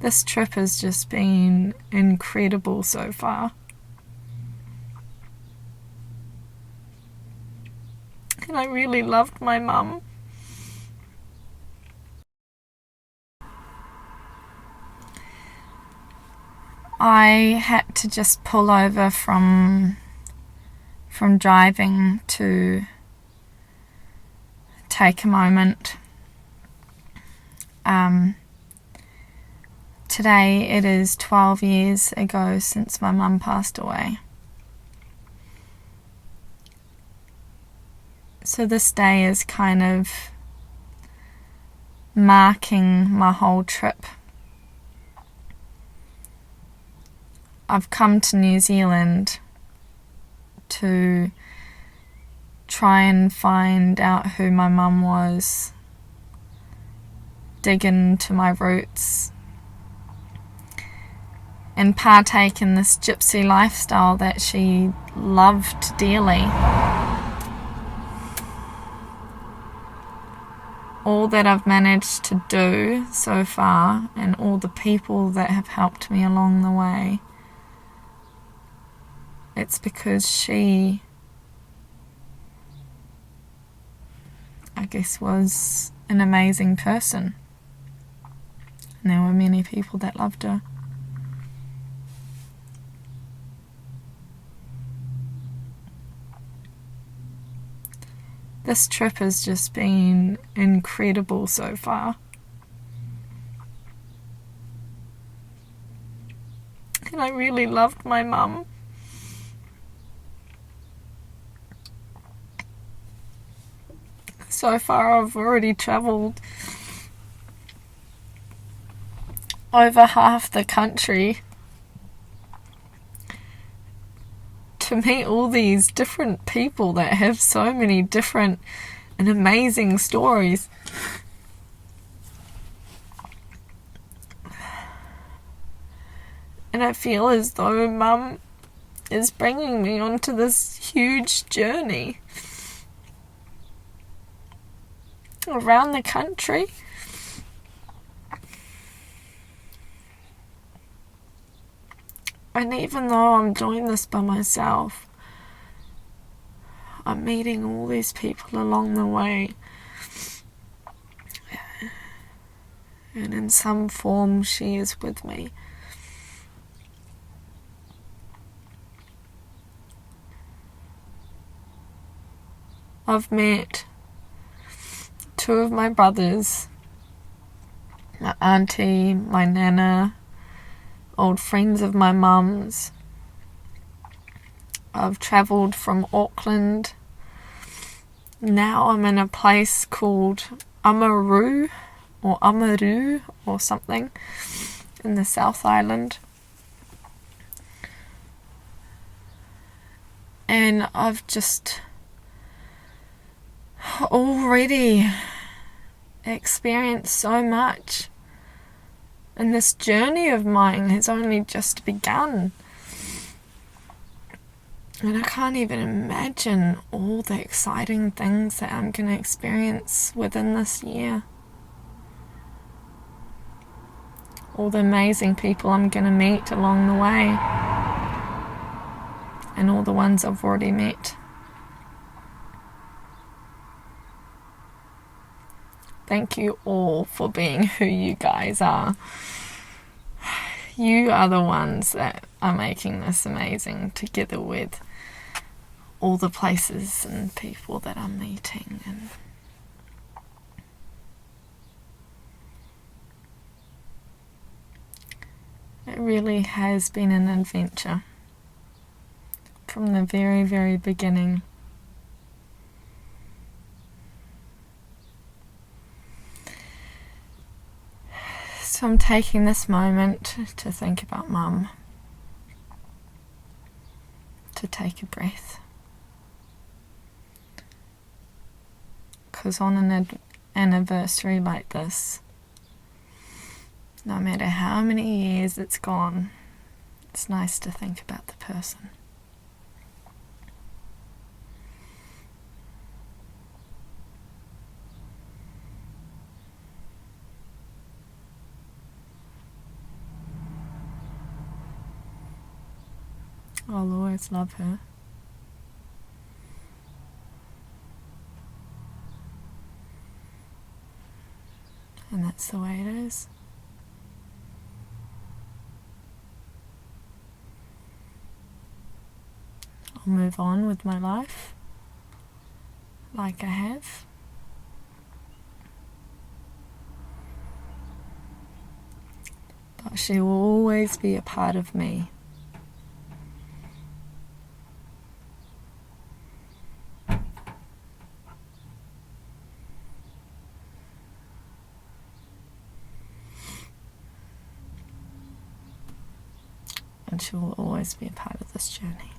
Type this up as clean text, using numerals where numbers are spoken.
This trip has just been incredible so far. And I really loved my mum. I had to just pull over from driving to take a moment. Today it is 12 years ago since my mum passed away. So this day is kind of marking my whole trip. I've come to New Zealand to try and find out who my mum was, dig into my roots, and partake in this gypsy lifestyle that she loved dearly. All that I've managed to do so far, and all the people that have helped me along the way, it's because she, I guess, was an amazing person. And there were many people that loved her. This trip has just been incredible so far. And I really loved my mum. So far I've already travelled over half the country to meet all these different people that have so many different and amazing stories. And I feel as though Mum is bringing me onto this huge journey around the country. And even though I'm doing this by myself, I'm meeting all these people along the way. And in some form, she is with me. I've met two of my brothers, my auntie, my nana, old friends of my mum's. I've travelled from Auckland. Now I'm in a place called Amaru or something in the South Island. And I've just already experienced so much. And this journey of mine has only just begun. And I can't even imagine all the exciting things that I'm going to experience within this year. All the amazing people I'm going to meet along the way. And all the ones I've already met. Thank you all for being who you guys are. You are the ones that are making this amazing, together with all the places and people that I'm meeting. And it really has been an adventure from the very, very beginning. So I'm taking this moment to think about Mum, to take a breath. Because on an anniversary like this, no matter how many years it's gone, it's nice to think about the person. I'll always love her. And that's the way it is. I'll move on with my life like I have. But she will always be a part of me. And she will always be a part of this journey.